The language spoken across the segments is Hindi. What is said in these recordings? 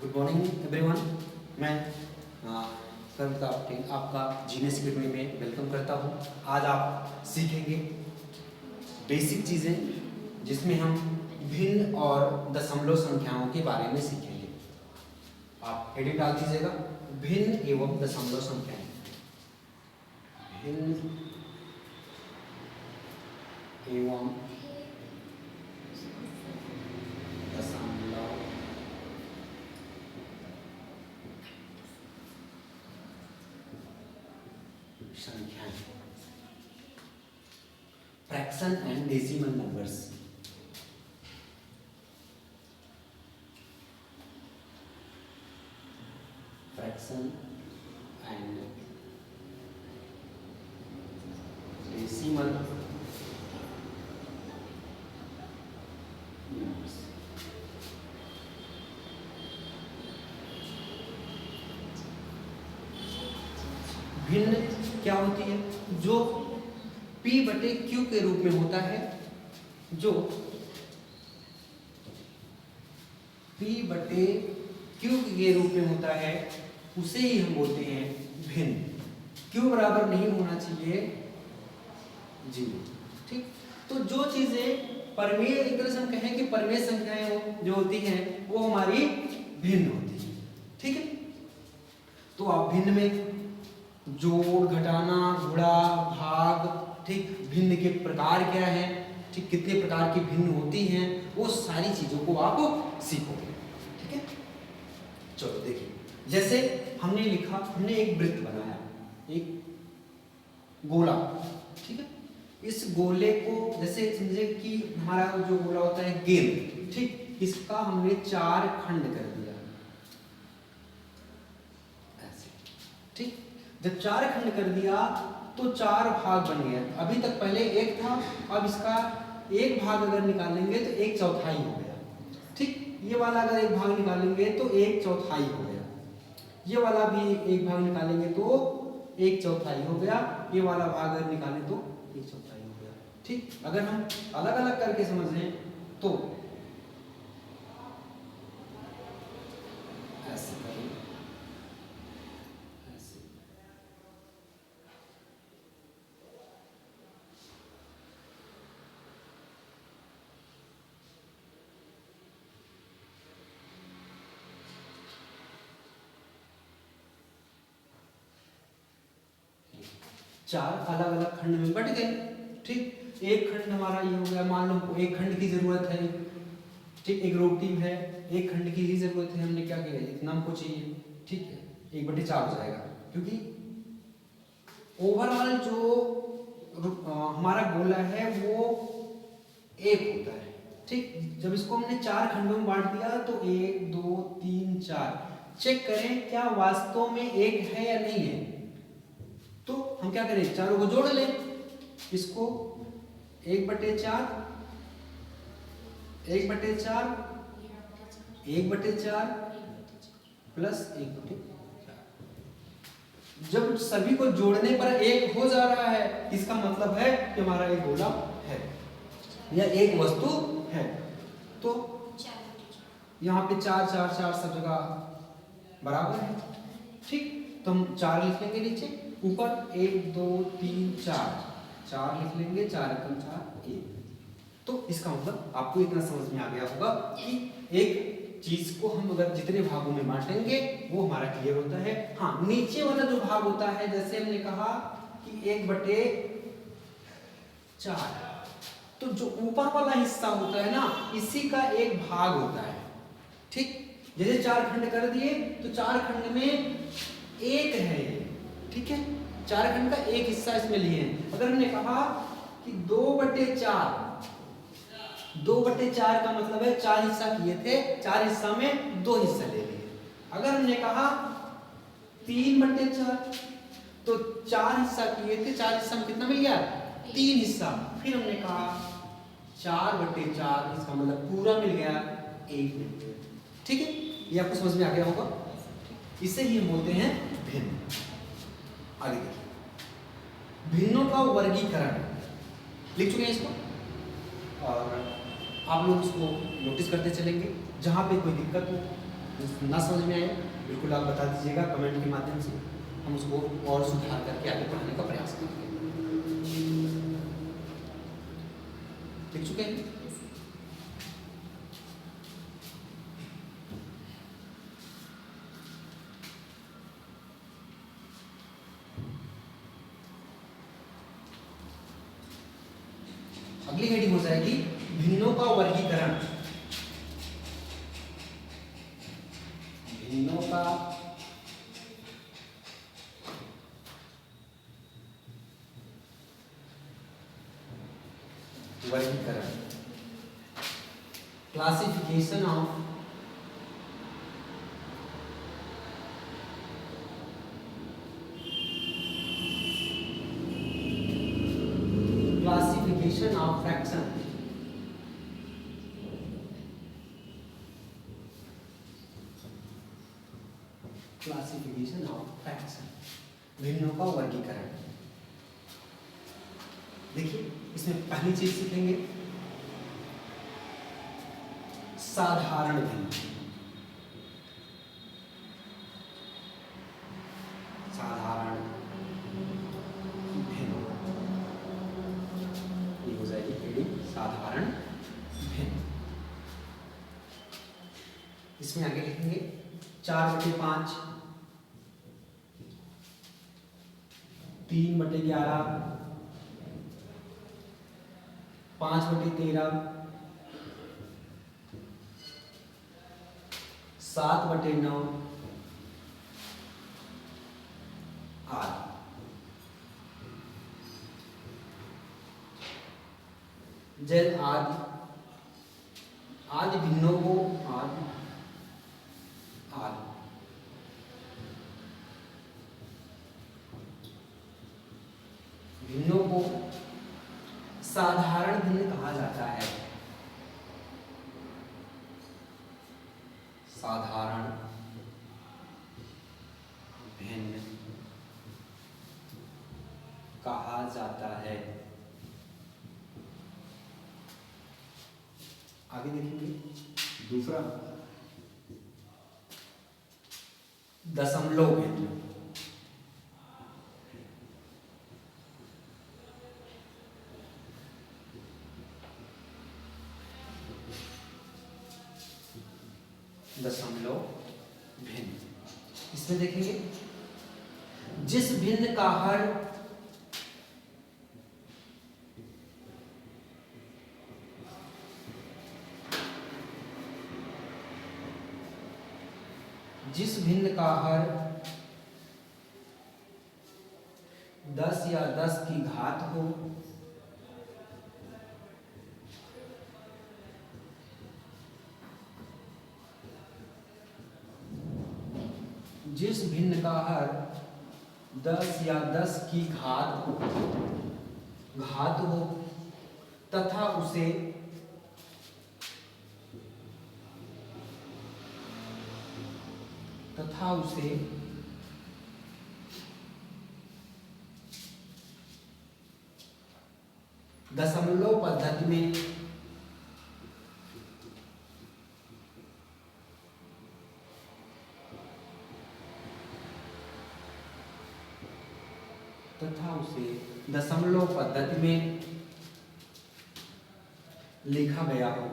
Good morning everyone. मैं सर्वप्रताप पटेल आपका जीनियस अकेडमी में वेलकम करता हूं। आज आप सीखेंगे बेसिक चीज़ें जिसमें हम भिन्न और दशमलव संख्याओं के बारे में सीखेंगे। आप हेडिंग डाल दीजिएगा, भिन्न एवं दशमलव संख्याएं। भिन्न एवं दशमलव संख्याएं, fraction and decimal numbers. Fraction and decimal numbers. भिन्न क्या होती है? जो P बटे Q के रूप में होता है, जो P बटे Q के रूप में होता है उसे ही हम बोलते हैं भिन्न। Q बराबर नहीं होना चाहिए 0। ठीक, तो जो चीजें परमेय, एक तरह से हम कहें कि परमेय संख्याएं जो होती हैं वो हमारी भिन्न होती है। ठीक है, तो आप भिन्न में जोड़, घटाना, गुणा, भाग, ठीक, भिन्न के प्रकार क्या है, ठीक, कितने प्रकार की भिन्न होती हैं, वो सारी चीजों को आप सीखोगे। ठीक है, चलो देखिए, जैसे हमने लिखा, हमने एक वृत्त बनाया, एक गोला। ठीक है, इस गोले को जैसे समझे कि हमारा जो गोला होता है गेंद, ठीक, इसका हमने 4 खंड कर दिया ऐसे। ठीक, जब 4 खंड कर दिया तो 4 भाग बन गया। अभी तक पहले एक था, अब इसका एक भाग अगर निकालेंगे तो 1/4 हो गया। ठीक, ये वाला अगर एक भाग निकालेंगे तो 1/4 हो गया, ये वाला भी एक भाग निकालेंगे तो 1/4 हो गया, ये वाला भाग अगर निकालें तो 1/4 हो गया। ठीक, अगर हम अलग अलग करके समझें तो ऐसे करें, ऐसे। 4 अलग अलग खंड में बट गए। ठीक, एक खंड हमारा ये हो गया, मान लो एक खंड की जरूरत है, ठीक, एक रोटी है, एक खंड की ही जरूरत है, हमने क्या किया, इतना हमको चाहिए। ठीक है, 1/4 हो जाएगा, क्योंकि ओवरऑल जो हमारा गोला है वो एक होता है। ठीक, जब इसको हमने 4 खंडों में बांट दिया तो 1 2 3 4, चेक करें क्या वास्तव में एक है या नहीं है। तो हम क्या करें, चारों को जोड़ लें, इसको 1/4 1/4 1/4 प्लस 1/4। जब सभी को जोड़ने पर एक हो जा रहा है, इसका मतलब है कि हमारा एक गोला है या एक वस्तु है। तो यहाँ पे 4 4 4 सब जगह बराबर है। ठीक, तो हम 4 लिख लेंगे नीचे, ऊपर 1 2 3 4 लिख लेंगे, 4 एकम 4 1। तो इसका मतलब आपको इतना समझ में आ गया होगा कि एक चीज को हम अगर जितने भागों में बांटेंगे वो हमारा क्लियर होता है। हाँ, नीचे वाला जो भाग होता है, जैसे हमने कहा कि 1/4, तो जो ऊपर वाला हिस्सा होता है ना, इसी का एक भाग होता है। ठीक, जैसे 4 खंड कर दिए तो 4 खंड में एक है। ठीक है, 4 खंड का एक हिस्सा इसमें लिए हैं। अगर हमने कहा कि 2/4, 2/4 का मतलब है 4 हिस्सा किए थे, 4 हिस्सा में 2 हिस्सा ले लिए। अगर हमने कहा 3/4, तो 4 हिस्सा किए थे, 4 हिस्सा में कितना मिल गया, 3 हिस्सा। फिर हमने कहा 4/4, इसका मतलब पूरा मिल गया, 1 मिल गया। ठीक है, ये आपको समझ में आ गया होगा। इसे ही हम बोलते हैं भिन्न। आगे देखिए, भिन्नों का वर्गीकरण लिख चुके हैं इसको, और आप लोग इसको नोटिस करते चलेंगे। जहाँ पे कोई दिक्कत हो ना समझ में आए बिल्कुल आप बता दीजिएगा कमेंट के माध्यम से, हम उसको और सुधार करके आगे पढ़ाने का प्रयास करेंगे। लिख चुके हैं? अगली हेडिंग हो जाएगी भिन्नों का वर्गीकरण। भिन्नों का वर्गीकरण, classification of fraction. Classification of fraction, भिन्नों का वर्गीकरण। देखिए इसमें पहली चीज सीखेंगे साधारण भिन्न। साधारण भिन्न, ये हो जाएगी हेडिंग साधारण भिन्न। इसमें आगे लिखेंगे 4/5, 3/11, 5/13, 7/9 आदि। जैसे आदि भिन्नों को भिन्नों को साधारण भिन्न कहा जाता है। साधारण भिन्न कहा जाता है। आगे देखेंगे दूसरा दशमलव भिन्न। दशमलव भिन्न, इसमें देखेंगे जिस भिन्न का हर जिस भिन्न का हर 10 या 10 की घात हो, जिस भिन्न का हर 10 या 10 की घात हो तथा उसे दशमलव पद्धति में दशमलव पद्धति में लिखा गया हो।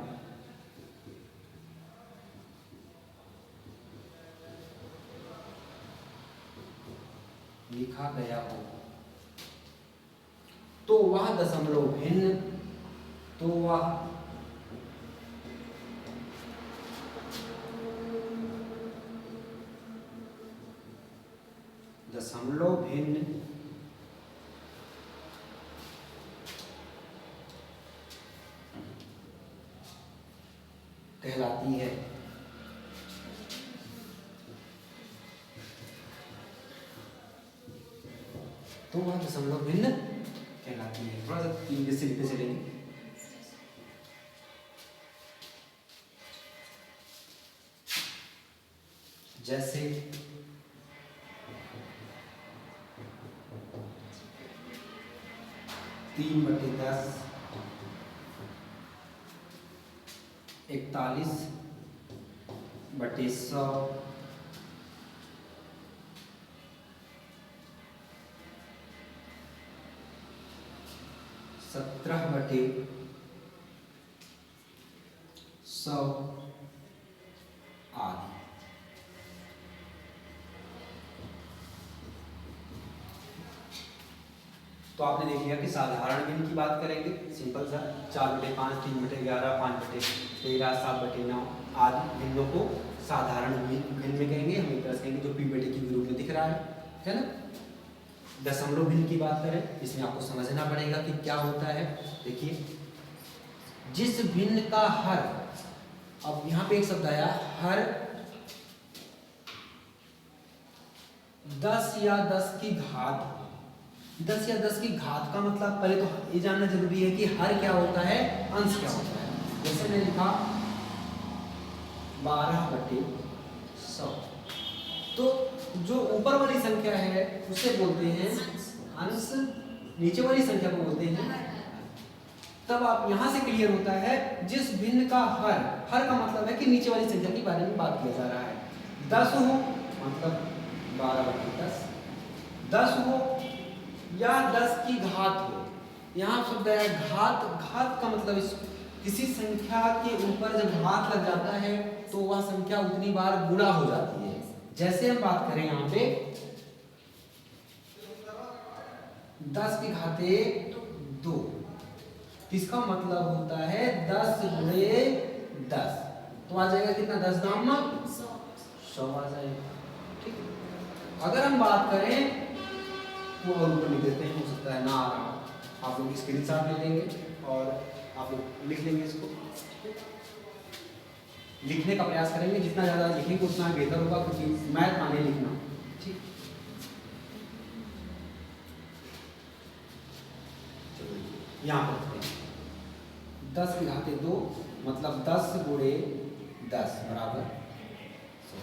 तो वह दशमलव भिन्न कहलाती है। तो वह दशमलव भिन्न कहलाती है। थोड़ा सा इंग्लिश से लिखते चलेंगे। जैसे 3/10, 41/10, बटे 100 17 बटे 100 आदि। तो आपने देख लिया कि साधारण भिन्न की बात करेंगे, सिंपल सा 4/5, 3/11, 5/13, 7/9 आदि भिन्नों को साधारण भिन्न में कहेंगे। हम एक तरह से कहेंगे जो p/q के रूप में दिख रहा है ना। दशमलव भिन्न की बात करें, इसमें आपको समझना पड़ेगा कि क्या होता है। देखिए, जिस भिन्न का हर, अब यहाँ पे एक शब्द आया हर 10 या 10 की घात। 10 या 10 की घात का मतलब पहले तो ये जानना जरूरी है कि हर क्या होता है, अंश क्या होता है। जैसे मैंने लिखा 12/100, तो जो ऊपर वाली संख्या है उसे बोलते हैं अंश, नीचे वाली संख्या को बोलते हैं। तब आप यहां से क्लियर होता है जिस भिन्न का हर का मतलब है कि नीचे वाली संख्या के बारे में बात किया जा रहा है। 10 हो मतलब 12/10, 10 हो या 10 की घात हो। यहाँ शब्द है घात। घात का मतलब किसी संख्या के ऊपर जब घात लग जाता है तो वह संख्या उतनी बार गुणा हो जाती है। जैसे हम बात करें यहाँ पे 10 की घाते 2, इसका मतलब होता है 10 गुणे 10, तो आ जाएगा कितना, 10 दाम 100 आ जाएगा। ठीक, अगर हम बात करें वो और ऊपर लिख देते हैं, हो सकता है ना आ रहा हो, आप लोग स्क्रीनशॉट ले लेंगे और आप लोग लिख लेंगे। इसको लिखने का प्रयास करेंगे, जितना ज़्यादा लिखेंगे उतना बेहतर होगा, क्योंकि मैथ माने लिखना। ठीक, चलो यहाँ पर 10 की घाते 2 मतलब 10 गुणे 10 बराबर 100।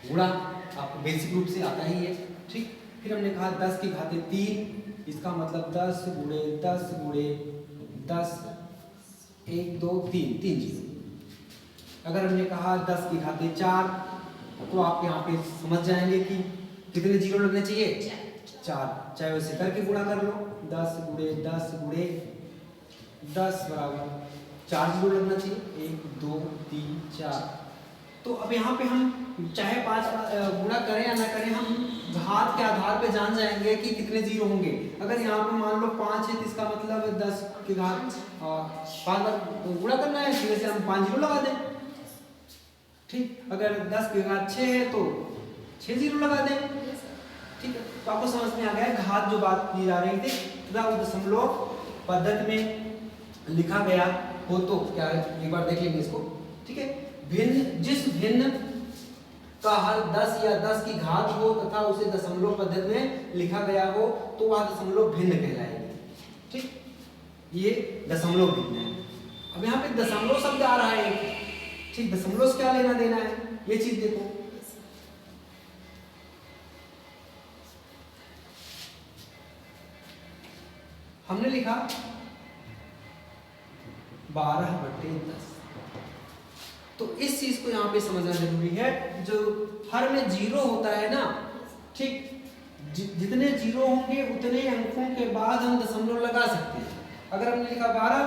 गुणा आपको बेसिक रूप से आता ही है। ठीक, फिर हमने कहा 10 की घाते 3, इसका मतलब 10 गुणे 10 गुणे 10, 1 2 3 जीरो। अगर हमने कहा 10 की घाते 4, तो आप यहाँ पे समझ जाएंगे कि कितने जीरो लगने चाहिए, 4। चाहे वैसे करके गुणा कर लो, 10 गुणे 10 गुणे 10 बराबर 4 जीरो लगना चाहिए, 1 2 3 4। तो अब यहाँ पे हम चाहे 5 गुणा करें या ना करें, हम घात के आधार पे जान जाएंगे कि कितने जीरो होंगे। अगर यहाँ पे मान लो 5 है तो इसका मतलब 10 की घात 5 बार गुणा करना है, इसी वजह से हम 5 जीरो लगा दें। ठीक, अगर 10 की घात 6 है तो 6 जीरो लगा दें। ठीक है, तो आपको समझ में आ गया घात जो बात की जा रही थी, तथा वो दशमलव पद्धति में लिखा गया हो तो क्या है, एक बार देख लेंगे इसको। ठीक है, भिन्न, जिस भिन्न का हर 10 या 10 की घात हो तथा उसे दशमलव पद्धति में लिखा गया हो तो वह दशमलव भिन्न कहलाएगी। ठीक, ये दशमलव भिन्न है। अब यहाँ पे दशमलव शब्द आ रहा है, ठीक, दशमलव से क्या लेना देना है, ये चीज देखो। हमने लिखा 12/10, तो इस चीज को यहाँ पे समझना जरूरी है। जो हर में जीरो होता है ना, ठीक, जितने जीरो होंगे उतने अंकों के बाद हम दशमलव लगा सकते हैं। अगर हमने लिखा 12,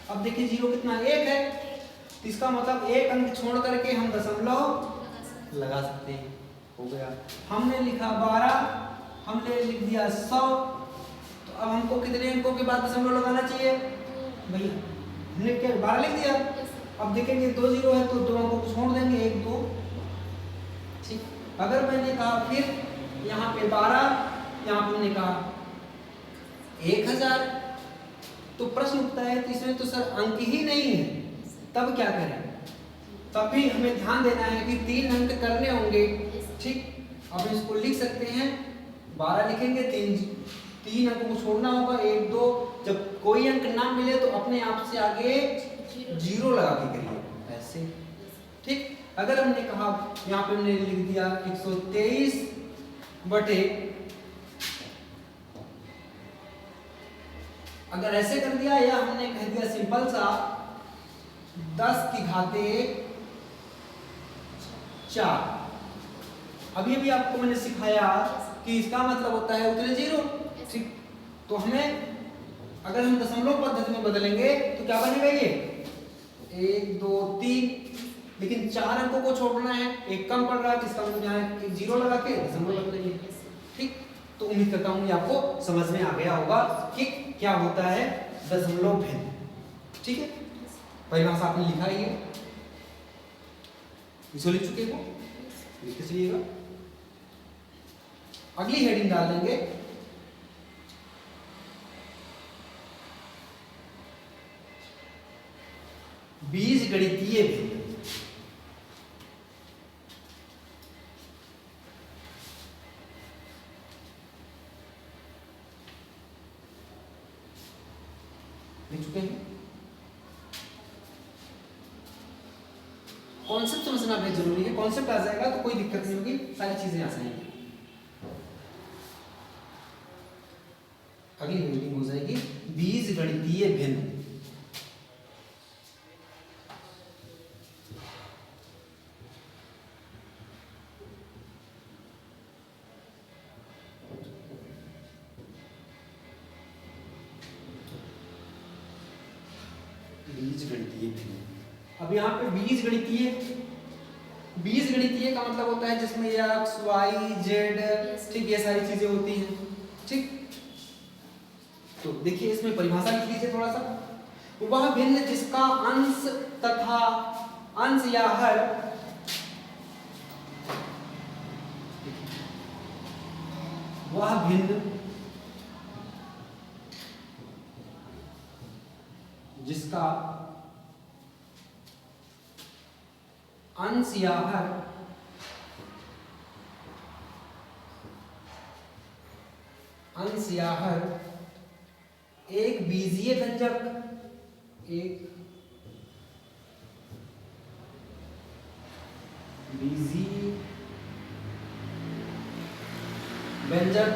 अब देखिए जीरो कितना, 1 है, तो इसका मतलब 1 अंक छोड़ करके हम दशमलव लगा सकते हैं, हो गया। हमने लिखा 12, हमने लिख दिया 100, तो अब हमको कितने अंकों के बाद दशमलव लगाना चाहिए भैया, हमने क्या 12 लिख दिया। अब देखेंगे 2 जीरो है तो 2 अंकों को छोड़ देंगे, 1 2। ठीक, अगर मैंने कहा फिर यहाँ पे 12, यहाँ पे हमने कहा 1000, तो प्रश्न उठता है कि इसमें तो सर अंक ही नहीं है, तब क्या करें। तब भी हमें ध्यान देना है कि 3 अंक करने होंगे। ठीक, अब इसको लिख सकते हैं, 12 लिखेंगे, 3 अंकों को छोड़ना होगा, 1 2। जब कोई अंक ना मिले तो अपने आप से आगे जीरो लगा के करिए ऐसे। ठीक, अगर हमने कहा यहाँ पे हमने लिख दिया 123 बटे, अगर ऐसे कर दिया, या हमने कह दिया सिंपल सा 10 की घाते 4। अभी अभी आपको मैंने सिखाया कि इसका मतलब होता है उतने 0। ठीक, तो हमें अगर हम दशमलव पद्धति में बदलेंगे तो क्या बनेगा ये 1 2 3, लेकिन 4 अंकों को छोड़ना है, एक कम पड़ रहा है, इसका मतलब यहाँ एक 0 लगा के दशमलव बदलेंगे। ठीक, तो उम्मीद करता हूँ ये आपको समझ में आ गया होगा कि क्या होता है दशमलव भिन्न। ठीक है, परिभाषा आपने लिखा ही है, इसको लिख चुके हो, लिखते चलिएगा। अगली हेडिंग डाल देंगे बीजगणितीय भिन्न। लिख चुके हैं। कॉन्सेप्ट समझना बहुत जरूरी है, कॉन्सेप्ट आ जाएगा तो कोई दिक्कत नहीं होगी, सारी चीजें आसान हैं। अगली मीटिंग हो जाएगी बीजगणितीय भिन्न। बीजगणितीय भिन्न, अब यहाँ पे बीजगणितीय, बीजगणितीय का मतलब होता है जिसमें x y z, ठीक, ये सारी चीजें होती हैं। ठीक, तो देखिए इसमें परिभाषा लिख लीजिए थोड़ा सा। वह भिन्न जिसका अंश तथा अंश या हर वह भिन्न जिसका अंश या हर एक बीजीय व्यंजक, एक बीजीय व्यंजक,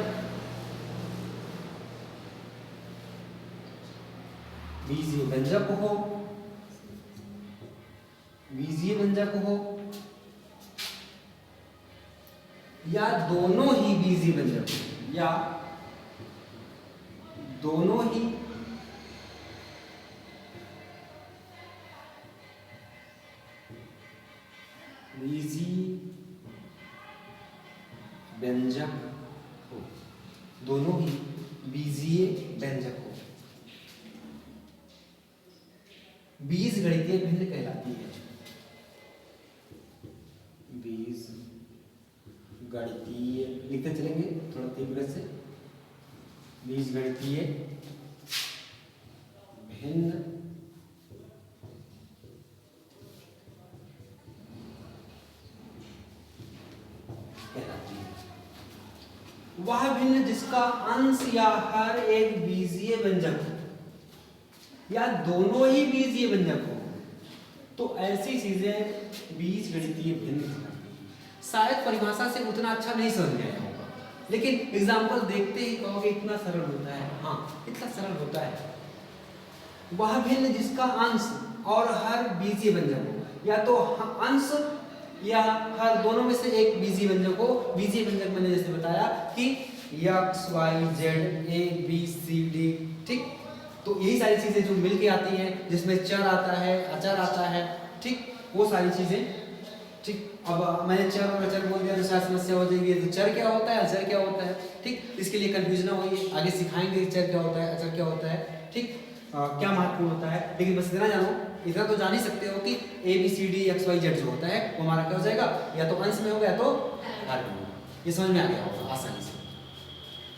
बीजीय व्यंजक हो, बीजीय व्यंजक हो या दोनों ही बीजीय व्यंजक हो, या दोनों ही बीजीय व्यंजक हो, दोनों ही बीजीय व्यंजक हो, बीजगणितीय भिन्न कहलाती है। बीजगणितीय लिखते चलेंगे थोड़ा तीव्र से, बीजगणितीय भिन्न कहलाती है। वह भिन्न जिसका अंश या हर एक बीजीय व्यंजक हो या दोनों ही बीजीय व्यंजक हो, तो ऐसी चीजें बीजगणितीय भिन्न कहलाती हैं। शायद परिभाषा से उतना अच्छा नहीं समझ में आया होगा, लेकिन एग्जाम्पल देखते ही कहोगे इतना सरल होता है। हाँ, इतना सरल होता है। वह भिन्न जिसका अंश और हर बीजीय व्यंजक हो, या तो अंश या हर दोनों में से एक बीजीय व्यंजक हो। बीजीय व्यंजक मैंने जैसे बताया कि x y z a b c d, ठीक, तो यही सारी चीजें जो मिलके आती हैं, जिसमें चर आता है, अचर आता है, ठीक, वो सारी चीजें। ठीक, अब मैंने चर और अचर बोल दिया तो शायद समस्या हो जाएगी, तो चर क्या होता है, अचर क्या होता है, ठीक, इसके लिए कंफ्यूजन ना होइए, आगे सिखाएंगे चर क्या होता है, अचर क्या होता है, ठीक, क्या महत्वपूर्ण होता है। लेकिन बस इतना जानो, इतना तो जान ही सकते हो कि A B C D X Y Z जो होता है वो हमारा क्या हो जाएगा, या तो अंश में होगा या तो हर में होगा। ये समझ में आ गया होगा आसानी से।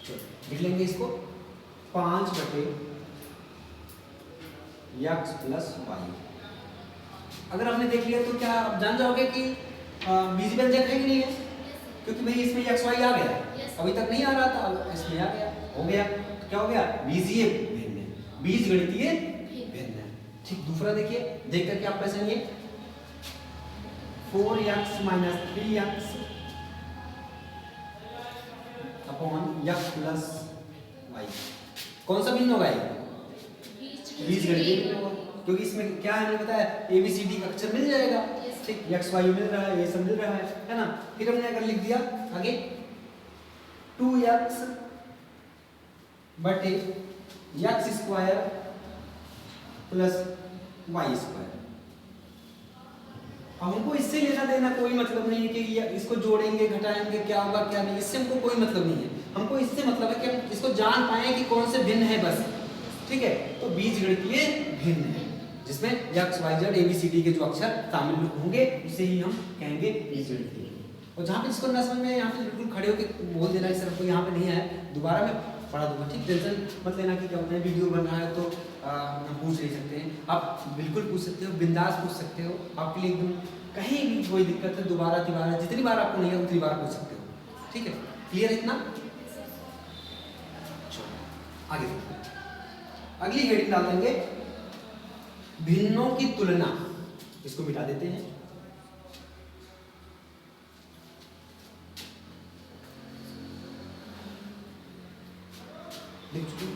चलो लिख लेंगे इसको 5/x प्लस वाई। अगर आपने देख लिया तो क्या आप जान जाओगे कि बीजीय व्यंजक है कि नहीं है, क्योंकि भाई इसमें एक्स वाई आ गया, अभी तक नहीं आ रहा था, इसमें आ गया, हो गया, तो क्या हो गया, बीजीय भिन्न, बीजगणितीय भिन्न। ठीक, दूसरा देखिए, देख करके आप पहचानिए 4x - 3x upon x plus Y. कौन सा भिन्न होगा ये, बीजगणितीय भिन्न होगा, क्योंकि इसमें क्या है, मैंने बताया ABCD का अक्षर मिल जाएगा। ठीक, ठीक, एक्स वाई मिल रहा है, ये सब मिल रहा है ना। फिर हमने अगर लिख दिया आगे 2x बटे X square plus Y square. हमको इससे लेना देना कोई मतलब नहीं है कि इसको जोड़ेंगे घटाएंगे क्या होगा क्या नहीं, इससे हमको कोई मतलब नहीं है। हमको इससे मतलब है कि हम इसको जान पाए कि कौन से भिन्न है बस, ठीक है। तो बीजगणितीय भिन्न है जिसमें x y z a b c d के जो अक्षर शामिल होंगे उसे ही हम कहेंगे बीजगणितीय। और जहाँ पे जिसको न समझ में, यहाँ पे बिल्कुल खड़े होकर बोल देना है, सर को यहाँ पे नहीं है, दोबारा मैं पढ़ा दूंगा, ठीक। टेंशन मत लेना कि अपने वीडियो बन रहा है तो हम पूछ नहीं सकते हैं, आप बिल्कुल पूछ सकते हो, बिंदास पूछ सकते हो, आपके लिए एकदम कहीं भी कोई दिक्कत है दोबारा तिबारा जितनी बार आपको नहीं है उतनी बार पूछ सकते हो, ठीक है। क्लियर इतना? आगे अगली हेडिंग डाल देंगे भिन्नों की तुलना। इसको मिटा देते हैं। लिख चुके।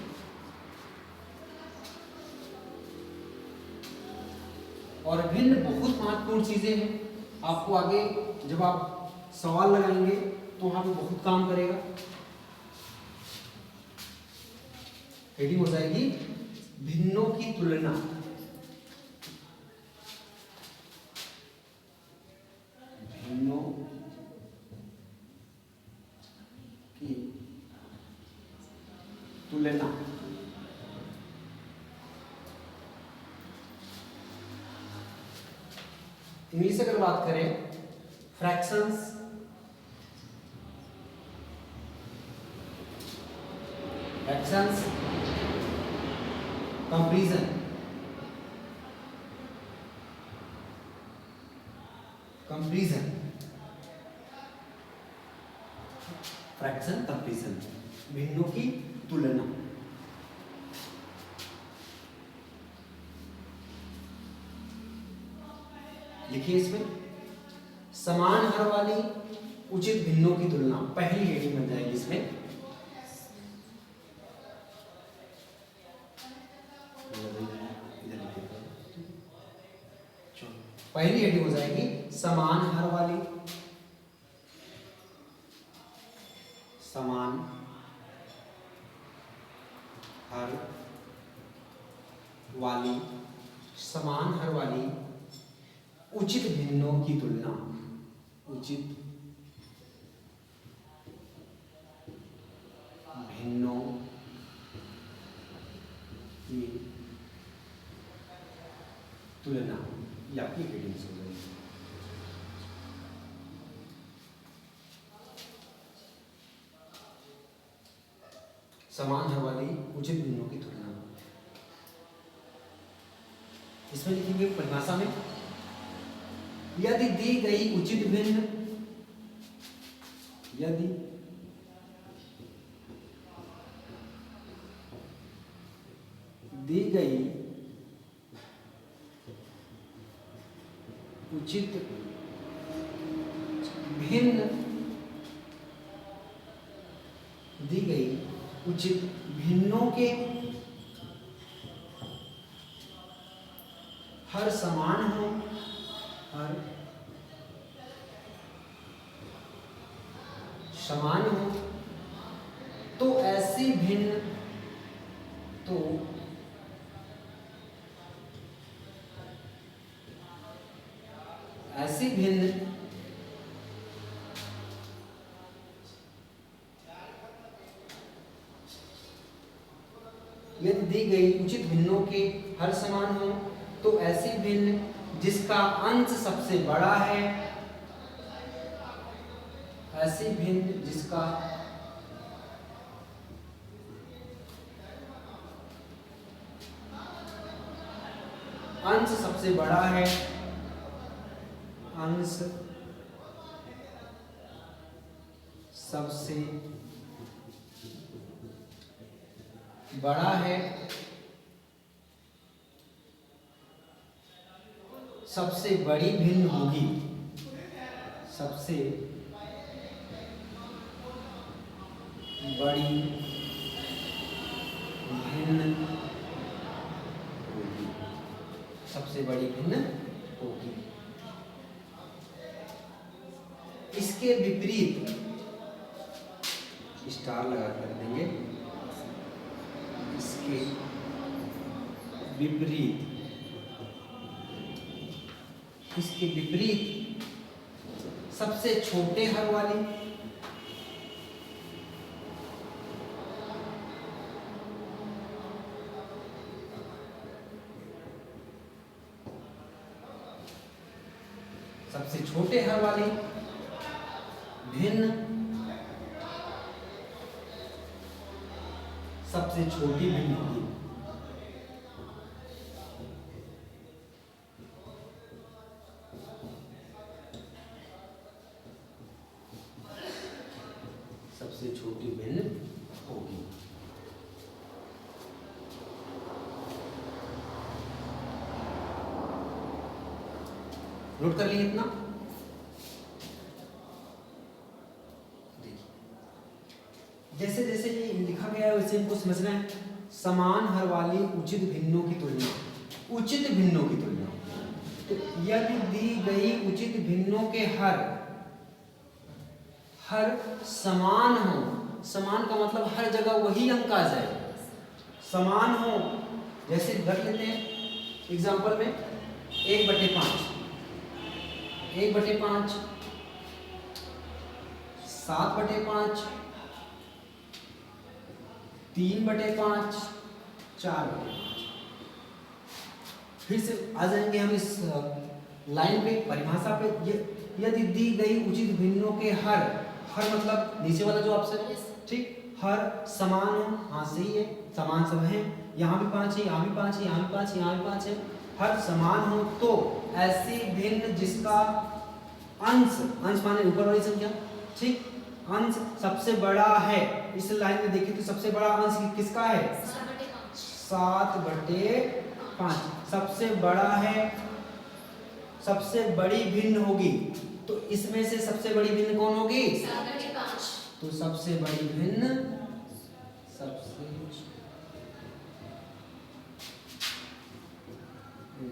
और भिन्न बहुत महत्वपूर्ण चीजें हैं, आपको आगे जब आप सवाल लगाएंगे तो वहां पे बहुत काम करेगा। हेडिंग हो जाएगी भिन्नों की तुलना। भिन्नों की तुलना। इंग्लिश अगर बात करें fractions, fractions, comparison, comparison, fraction comparison, भिन्नों की तुलना। लिखिए इसमें समान हर वाली उचित भिन्नों की तुलना, पहली हेडिंग बन जाएगी इसमें। पहली हेडिंग हो जाएगी समान हर वाली, समान हर वाली, समान हर वाली उचित भिन्नों की तुलना, उचित भिन्नों की तुलना। ये आपकी हेडिंग हो जाएगी। समान हर वाली उचित भिन्नों की तुलना। इसमें लिखेंगे परिभाषा में यदि दी गई उचित भिन्न, यदि दी गई उचित भिन्न, दी गई उचित भिन्नों के हर समान हो, हर समान हो, तो ऐसी भिन्न, तो ऐसी भिन्न यदि दी गई उचित भिन्नों के हर समान हो तो ऐसी भिन्न जिसका अंश सबसे बड़ा है, ऐसी भिन्न जिसका अंश सबसे बड़ा है, अंश सबसे बड़ा है, सबसे बड़ी भिन्न होगी, सबसे बड़ी भिन्न होगी, सबसे बड़ी भिन्न होगी। इसके विपरीत स्टार लगा कर देंगे, इसके विपरीत, इसके विपरीत सबसे छोटे हर वाली, सबसे छोटे हर वाली भिन्न सबसे छोटी भिन्न होगी। सबसे छोटी भिन्न होगी। नोट कर लिए इतना। जैसे जैसे ये लिखा गया है वैसे इनको समझना है। समान हर वाली उचित भिन्नों की तुलना, उचित भिन्नों की तुलना, तो यदि दी गई उचित भिन्नों के हर समान हो, समान का मतलब हर जगह वही अंक आ जाए, समान हो। जैसे रख लेते हैं एग्जांपल में 1/5, 1/5, 7/5, 3/5, 4/5। फिर से आ जाएंगे हम इस लाइन पे, परिभाषा पे। यदि दी गई उचित भिन्नों के हर मतलब नीचे वाला जो ऑप्शन है, ठीक, हर समान हो, हाँ सही है, समान सब है, यहाँ भी 5 है, यहाँ भी 5 है, यहाँ भी 5 है, यहाँ भी 5 है, हर समान हो तो ऐसी भिन्न जिसका अंश माने ऊपर वाली संख्या, ठीक, अंश सबसे बड़ा है। इस लाइन में देखिए तो सबसे बड़ा अंश किसका है? 7/5 सबसे बड़ा है, सबसे बड़ी भिन्न होगी। तो इसमें से सबसे बड़ी भिन्न कौन होगी? 7/5। तो सबसे बड़ी भिन्न, सबसे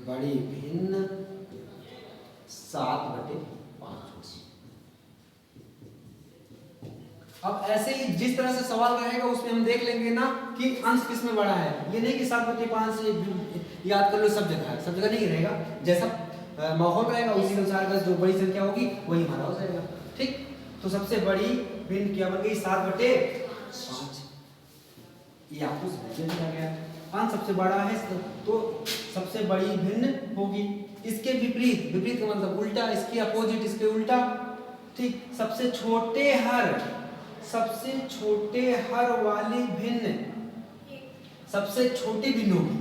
बड़ी भिन्न 7/5। अब ऐसे ही जिस तरह से सवाल रहेगा उसमें हम देख लेंगे ना कि अंश किसमें बड़ा है। ये नहीं कि 7/5 से याद कर लो सब जगह नहीं रहेगा। जैसा माहौल रहेगा उसी के अनुसार जो बड़ी संख्या होगी वही हमारा हो जाएगा, ठीक। तो सबसे बड़ी भिन्न क्या बन गई? 7/5। ये आपको समझ में आ गया। अंश सबसे बड़ा है तो सबसे बड़ी भिन्न होगी। इसके विपरीत, विपरीत का मतलब उल्टा, इसके अपोजिट, इसके उल्टा, ठीक। सबसे छोटे हर वाली भिन्न सबसे छोटी भिन्न होगी।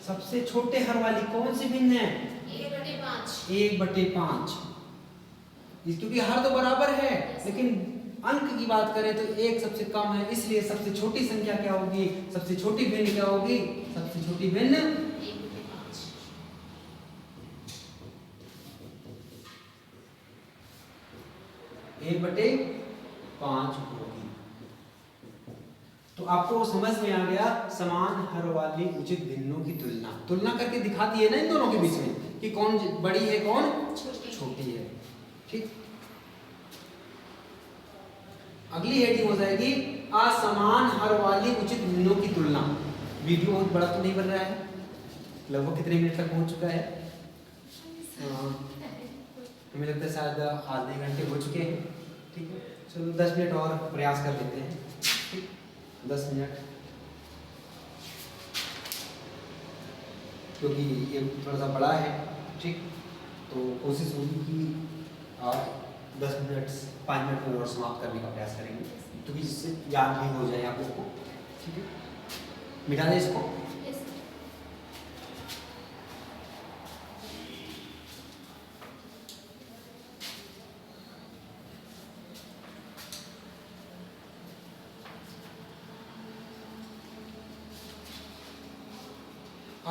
सबसे छोटे हर वाली कौन सी भिन्न है? 1/5। क्योंकि हर तो बराबर है, लेकिन अंक की बात करें तो एक सबसे कम है, इसलिए सबसे छोटी संख्या क्या होगी? सबसे छोटी भिन्न क्या होगी? सबसे छोटी भिन्न 1/5 होगी। तो आपको समझ में आ गया समान हर वाली उचित भिन्नों की तुलना करके दिखाती है ना इन दोनों के बीच में कि कौन बड़ी है कौन छोटी है, ठीक। अगली हेडिंग हो जाएगी असमान हर वाली उचित भिन्नों की तुलना। वीडियो बहुत बड़ा तो नहीं बन रहा है, लगभग कितने मिनट तक पहुंच चुका है? हमें लगता है शायद आधे घंटे हो चुके हैं, ठीक है। चलो 10 मिनट और प्रयास कर लेते हैं, ठीक, 10 मिनट, क्योंकि ये थोड़ा सा बड़ा है, ठीक। तो कोशिश होगी कि 10 मिनट 5 मिनट में और समाप्त करने का प्रयास करेंगे, क्योंकि जिससे याद भी हो जाए आप लोग को, ठीक है। मिटा दें इसको।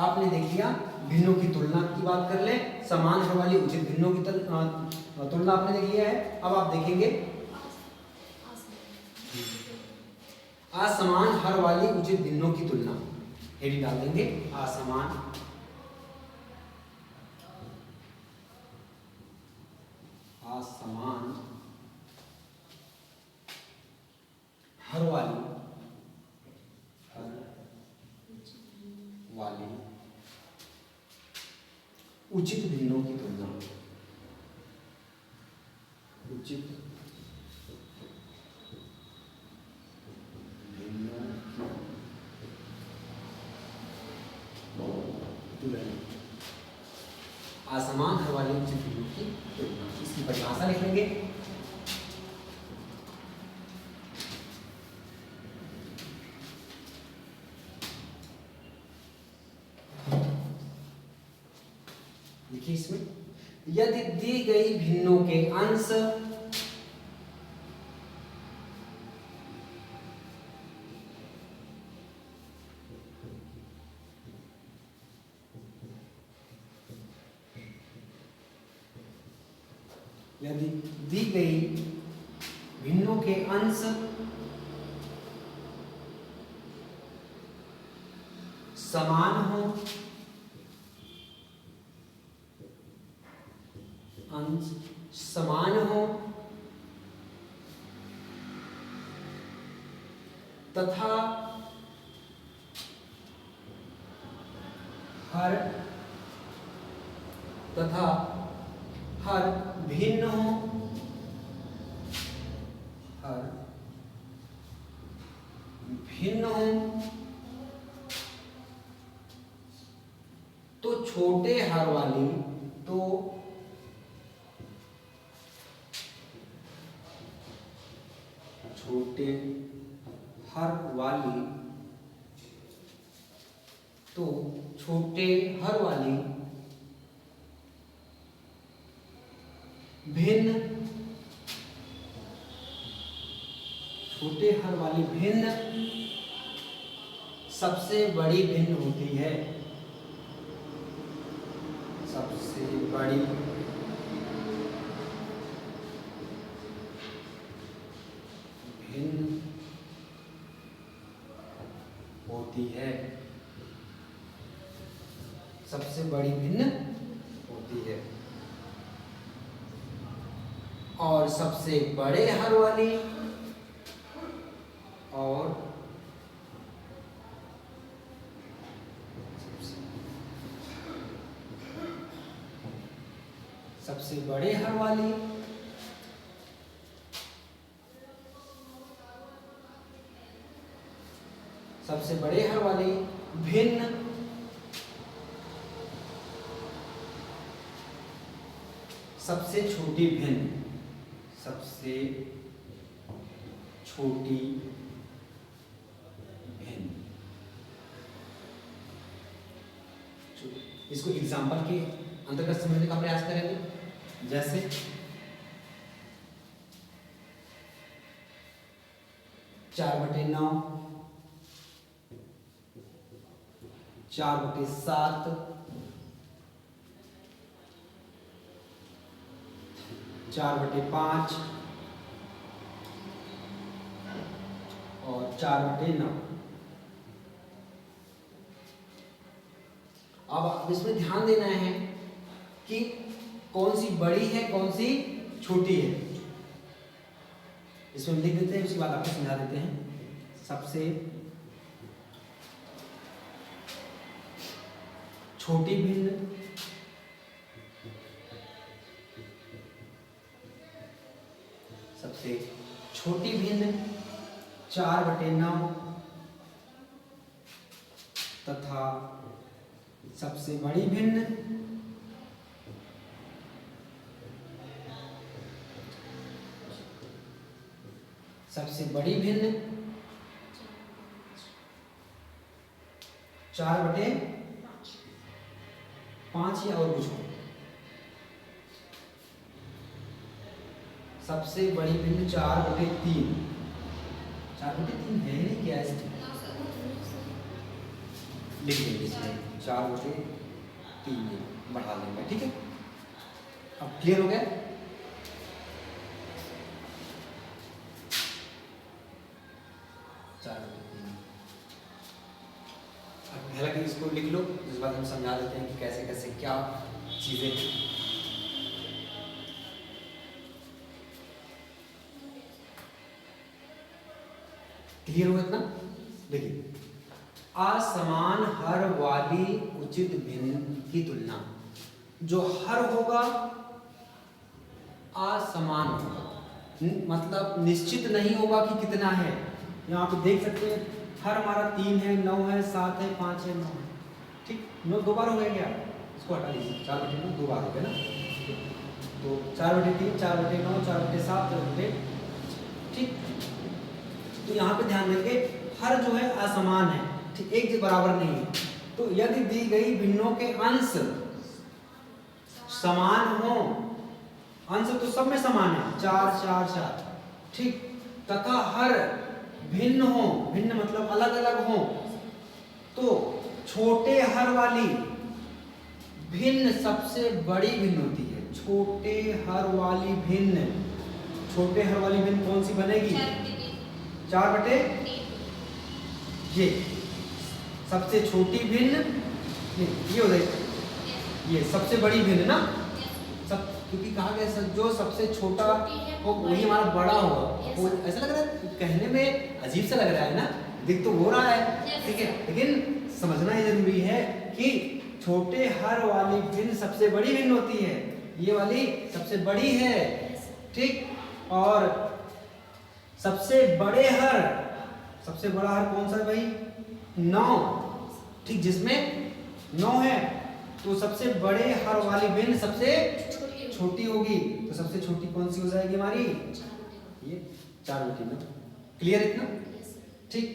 आपने देख लिया भिन्नों की तुलना की बात कर ले, समान हर वाली उचित भिन्नों की तुलना आपने देख लिया है। अब आप देखेंगे असमान हर वाली उचित भिन्नों की तुलना। हेडिंग डाल देंगे असमान असमान हर वाली उचित भिन्नों की तुलना, उचित भिन्नों की तुलना, असमान हर वाली उचित भिन्नों की तुलना। इसकी परिभाषा लिख लेंगे। देखिए इसमें, यदि दी गई भिन्नों के अंश यदि दी गई भिन्नों के अंश समान हो, अंश समान हो तथा हर भिन्न हो, हर भिन्न हो तो छोटे हर वाली, तो छोटे हर वाली, तो छोटे हर वाली भिन्न, छोटे हर वाली भिन्न सबसे बड़ी भिन्न होती है, सबसे बड़ी भिन्न होती है, सबसे बड़ी भिन्न होती है। और सबसे बड़े हर वाली और सबसे बड़े हर वाली सबसे बड़े हर वाली भिन्न सबसे छोटी भिन्न, सबसे छोटी भिन्न। इसको एग्जाम्पल के अंतर्गत समझने का प्रयास करेंगे। जैसे 4/9, 4/7, 4/5 और 4/9। अब इसमें ध्यान देना है कि कौन सी बड़ी है कौन सी छोटी है। इसमें लिख देते हैं, उसके बाद आपको समझा देते हैं। सबसे छोटी भिन्न, सबसे छोटी भिन्न 4/9 तथा सबसे बड़ी भिन्न सबसे बड़ी भिन्न 4/5 या और कुछ हो। सबसे बड़ी भिन्न 4/3, 4/3 है नहीं क्या, लिख देंगे इसमें 4/3 बढ़ा देंगे। ठीक है, अब क्लियर हो गया। हालांकि इसको लिख लो, इस बार हम समझा देते हैं कि कैसे कैसे क्या चीजें हैं। क्लियर हुआ इतना? देखिए, असमान हर वाली उचित भिन्न की तुलना, जो हर होगा असमान होगा, मतलब निश्चित नहीं होगा कि कितना है। यहाँ पे देख सकते हैं हर हमारा 3 है, 9 है, 7 है, 5 है, 9 है। ठीक, 9 दो बार हो गया क्या? इसको हटा दीजिए, 4/9 दो बार हो गया ना। तो 4/3, 4/9, 4/7, 4/, ठीक। तो यहाँ पे ध्यान देंगे हर जो है असमान है, ठीक, एक बराबर नहीं है। तो यदि दी गई भिन्नों के अंश समान हो, अंश तो सब में समान है, 4 4 4, ठीक, तथा हर भिन्न हो, भिन्न मतलब अलग अलग हो, तो छोटे हर वाली भिन्न सबसे बड़ी भिन्न होती है। छोटे हर वाली भिन्न, छोटे हर वाली भिन्न कौन सी बनेगी? 4/, ये सबसे छोटी भिन्न, ये हो जाएगी, ये सबसे बड़ी भिन्न ना, सब, क्योंकि कहा गया जो सबसे छोटा हो वही हमारा बड़ा होगा। वो ऐसा लग रहा है, कहने में अजीब सा लग रहा है ना, दिख तो हो रहा है, ठीक है, लेकिन समझना ये जरूरी है कि छोटे हर वाली भिन्न सबसे बड़ी भिन्न होती है, ये वाली सबसे बड़ी है, ठीक। और सबसे बड़े हर, सबसे बड़ा हर कौन सा है भाई? 9, ठीक, जिसमें 9 है, तो सबसे बड़े हर वाली भिन्न सबसे छोटी होगी। तो सबसे छोटी कौन सी हो जाएगी हमारी? ये 4/9। क्लियर इतना? ठीक,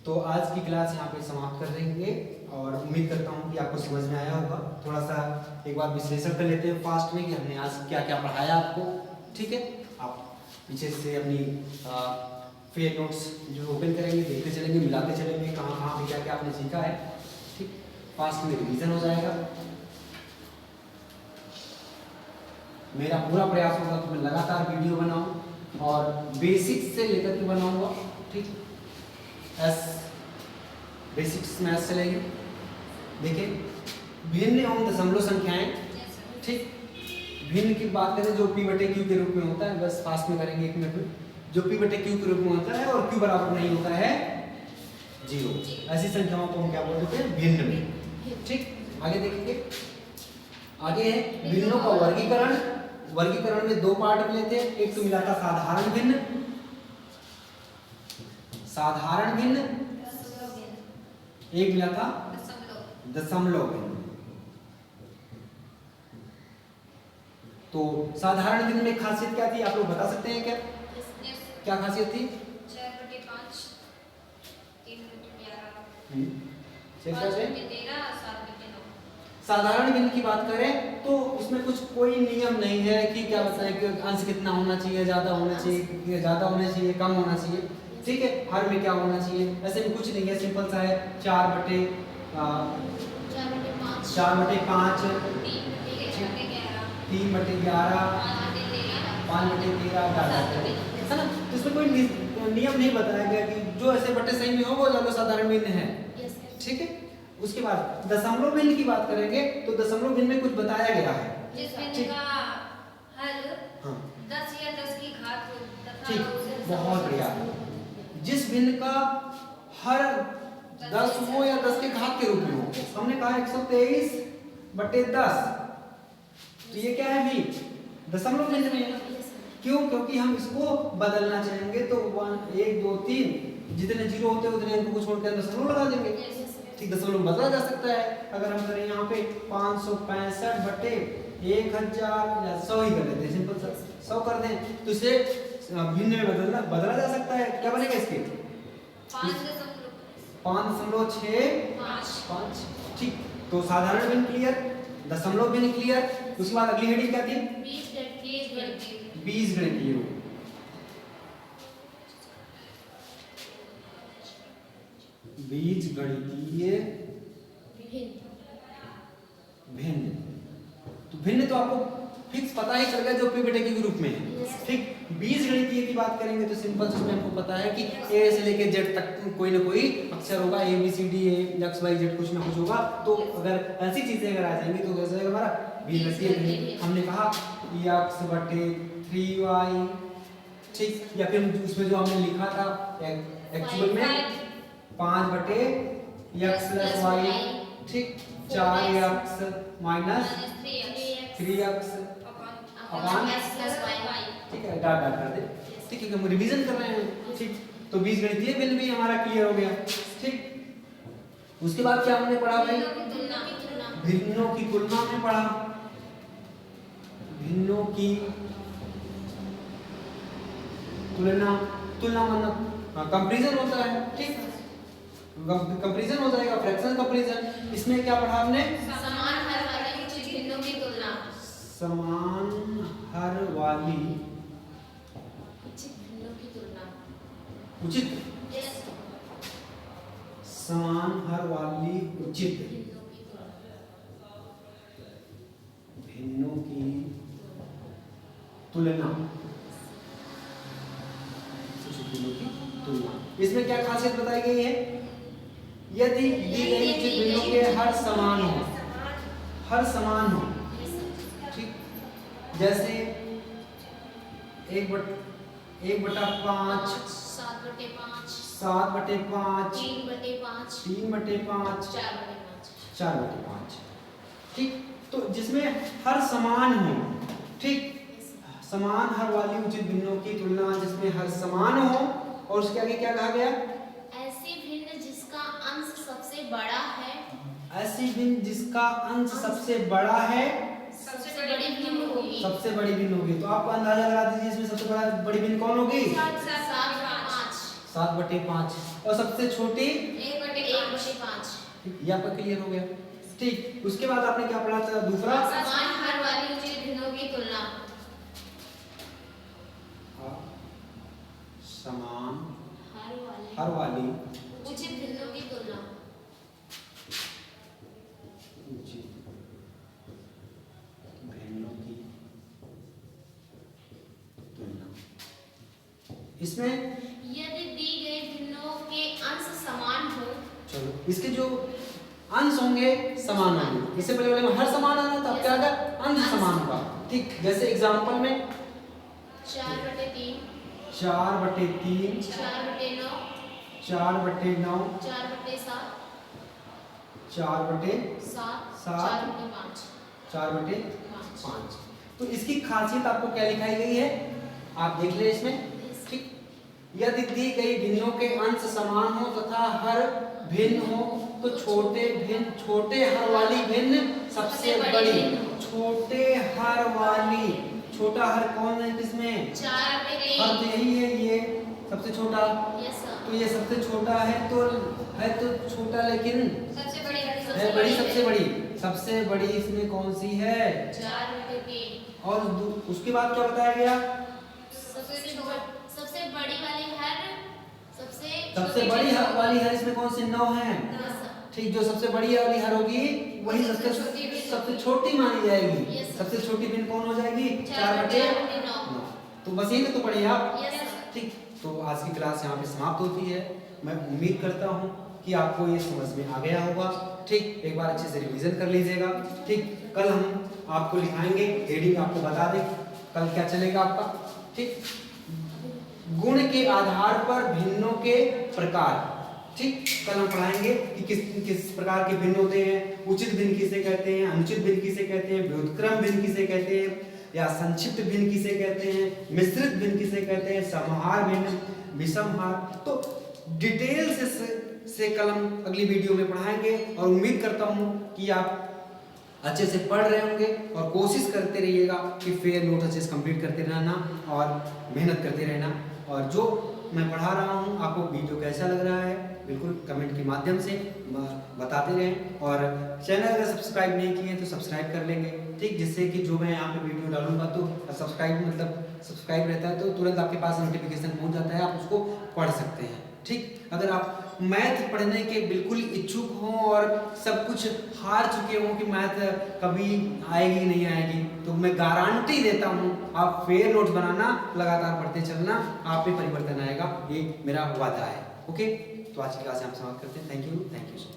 तो आज की क्लास यहाँ पे समाप्त कर देंगे और उम्मीद करता हूँ कि आपको समझ में आया होगा। थोड़ा सा एक बार विश्लेषण कर लेते हैं फास्ट में कि हमने आज क्या क्या पढ़ाया आपको, ठीक है। आप पीछे से अपनी फेयर नोट्स जो ओपन करेंगे, देखते चलेंगे, मिलाते चलेंगे, कहाँ कहाँ पे क्या क्या आपने सीखा है, ठीक। फास्ट में रिवीजन हो जाएगा। मेरा पूरा प्रयास होगा कि मैं लगातार वीडियो बनाऊं और बेसिक्स से लेकर के बनाऊंगा, ठीक। बेसिक्स में ऐसे चलेगी। देखिए, भिन्न एवं दशमलव संख्याएं, ठीक। भिन्न की बात करें जो P/Q के रूप में होता है, बस फास्ट में करेंगे 1 मिनट में, जो P/Q के रूप में होता है और Q बराबर नहीं होता है 0, ऐसी संख्याओं को हम क्या बोलते हैं? भिन्न में, ठीक। आगे देखेंगे, आगे है भिन्नों का वर्गीकरण। वर्गीकरण में 2 पार्ट मिले थे, एक तो मिला था साधारण भिन्न, साधारण भिन्न, एक मिला था दशमलव भिन्न। तो साधारण भिन्न में खासियत क्या थी, आप लोग बता सकते हैं क्या? क्या खासियत थी? 4/5, 3/11, 5/13, 7/9। साधारण भिन्न की बात करें तो उसमें कुछ कोई नियम नहीं है कि क्या बताए कि अंश कितना होना चाहिए, ज्यादा होना चाहिए, ज्यादा होना चाहिए, कम होना चाहिए, ठीक है। हर में क्या होना चाहिए, ऐसे में कुछ नहीं है, सिंपल सा है। 4/5, 3/11, 5/13, है ना। तो इसमें कोई नियम नहीं बताया गया कि जो ऐसे बटे सही में हो वो ज्यादा साधारण भिन्न है, ठीक है। उसके बाद दशमलव भिन्न की बात करेंगे तो दशमलव भिन्न में कुछ बताया गया है, जिस भिन्न का हर 10 या 10 की घात हो, ठीक, बहुत बढ़िया। जिस भिन्न का हर 10 हो या 10 के घात के रूप में हो, हमने कहा 123/10, तो ये क्या है भी? दशमलव भिन्न में। क्यों? क्योंकि हम इसको बदलना चाहेंगे तो 1 2 3 जितने 0 होते हैं उतने अंक को छोड़ कर दशमलव लगा देंगे, ठीक। दशमलव बदला जा सकता है। अगर हम करें यहाँ पे 565/1000 या 100 ही कर लेते हैं, सिंपल सा 100 कर दें तो इसे भिन्न में बदला जा सकता है। क्या बनेगा इसके? 5.65, ठीक। तो साधारण भिन्न क्लियर, दशमलव भिन्न क्लियर। उसके बाद अगली हेडिंग क्या थी? बीजगणितीय रूप। बीजगणितीय भिन्न। तो भिन्न तो आपको फिक्स पता ही चल गया जो P/Q के रूप में है, ठीक। बीजगणितीय की बात करेंगे तो सिंपल उसमें आपको पता है कि A से लेके Z तक कोई ना कोई अक्षर होगा, ABCD XYZ कुछ ना कुछ होगा। तो अगर ऐसी चीजें अगर आ जाएंगी तो कैसे होगा हमारा बीजगणितीय। हमने कहा x/3y, ठीक, या फिर उसमें जो हमने लिखा था एक्चुअल में 5/x + y, ठीक, 4x माइनस 3x अपॉन, ठीक है, डाट डाट कर दे, ठीक है, हम रिवीजन कर रहे हैं, ठीक। तो बीजगणितीय भिन्न भी हमारा क्लियर हो गया, ठीक। उसके बाद क्या हमने पढ़ा भाई? भिन्नों की तुलना में पढ़ा, भिन्नों की तुलना, तुलना मतलब कंपैरिजन होता है, ठीक, कंपैरिजन हो जाएगा, फ्रैक्शन कंपैरिजन। इसमें क्या पढ़ा हमने? समान हर वाली उचित भिन्नों की तुलना, समान हर वाली उचित भिन्नों की तुलना, उचित, समान हर वाली उचित भिन्नों की तुलना, इसमें क्या खासियत बताई गई है? यदि दी गई उचित भिन्नों के हर समान हो, हर समान हो, ठीक, जैसे 1/5, 7/5, 7/5, 3/5, 3/5, 4/5, 4/5, ठीक। तो जिसमें हर समान हो, ठीक, समान हर वाली उचित भिन्नों की तुलना जिसमें हर समान हो, और उसके आगे क्या कहा गया? ऐसी भिन्न जिसका अंश सबसे बड़ा है, ऐसी भिन्न जिसका अंश सबसे बड़ा है, सबसे बड़ी भिन्न होगी, सबसे बड़ी भिन्न होगी। तो आप अंदाजा लगा दीजिए इसमें सबसे बड़ी भिन्न कौन होगी? 7/5, 7/5, और सबसे छोटी 1/5। ये आपका क्लियर हो गया, ठीक। उसके बाद आपने क्या पढ़ा था दूसरा? समान हर वाली उचित भिन्नों की तुलना, समान हर हर वाली उचित भिन्नों की तुलना, उचित भिन्नों की तुलना। इसमें यदि दी गई भिन्नों के अंश समान हो, चलो इसके जो अंश होंगे समान होंगे। इससे पहले वाले में हर समान आना था, अब क्या आएगा? अंश समान होगा, ठीक। जैसे एग्जांपल में 4/3, 4/3, 4/9, 4/9, 4/7, 4/7, 4/5, 4/5। तो इसकी खासियत आपको क्या लिखाई गई है आप देख ले इसमें, ठीक। यदि दी गई भिन्नों के अंश समान हो तथा हर भिन्न हो तो छोटे हर वाली भिन्न सबसे बड़ी, छोटे हर वाली, छोटा हर कौन है किसमें? 4/3, हर तो यही है, ये सबसे छोटा, यस सर, तो ये सबसे छोटा है तो छोटा लेकिन सबसे बड़ी है बड़ी, सबसे बड़ी, सबसे बड़ी इसमें कौन सी है? 4/3, और उसके बाद क्या बताया गया? सबसे बड़ी वाली हर, सबसे बड़ी हर वाली हर इसमें कौन सी? 9 है, ठीक। जो सबसे बड़ी वाली हर होगी वही सबसे छोटी मानी जाएगी। सबसे छोटी भिन्न कौन हो जाएगी? 4/9। तो बस यही तो पढ़िए आप, ठीक। तो आज की क्लास यहाँ पे समाप्त होती है। मैं उम्मीद करता हूँ कि आपको ये समझ में आ गया होगा, ठीक। एक बार अच्छे से रिवीजन कर लीजिएगा, ठीक। कल हम आपको लिखाएंगे, हेडिंग आपको बता दें कल क्या चलेगा आपका, ठीक। गुण के आधार पर भिन्नों के प्रकार, ठीक। कल हम पढ़ाएंगे कि किस प्रकार के भिन्न होते हैं, उचित भिन्न किसे कहते हैं, अनुचित भिन्न किसे कहते हैं, व्युत्क्रम भिन्न किसे कहते हैं, या संक्षिप्त भिन्न किसे कहते हैं, मिश्रित भिन्न किसे कहते हैं, समहार भिन्न, विषमहार। तो डिटेल से कल हम अगली वीडियो में पढ़ाएंगे, और उम्मीद करता हूँ कि आप अच्छे से पढ़ रहे होंगे, और कोशिश करते रहिएगा कि फेयर नोट अच्छे से कंप्लीट करते रहना और मेहनत करते रहना। और जो मैं पढ़ा रहा हूँ आपको वीडियो कैसा लग रहा है बिल्कुल कमेंट के माध्यम से बताते रहें, और चैनल अगर सब्सक्राइब नहीं किए तो सब्सक्राइब कर लेंगे, ठीक। जिससे कि जो मैं यहाँ पे वीडियो डालूंगा तो सब्सक्राइब रहता है तो तुरंत आपके पास नोटिफिकेशन पहुँच जाता है, आप उसको पढ़ सकते हैं, ठीक। अगर आप मैथ पढ़ने के बिल्कुल इच्छुक हों और सब कुछ हार चुके हों कि मैथ कभी आएगी नहीं आएगी, तो मैं गारंटी देता हूँ आप फेयर नोट्स बनाना, लगातार पढ़ते चलना, आप में परिवर्तन आएगा, ये मेरा वादा है। ओके, तो आज की क्लास हम समाप्त करते हैं। Thank you so much.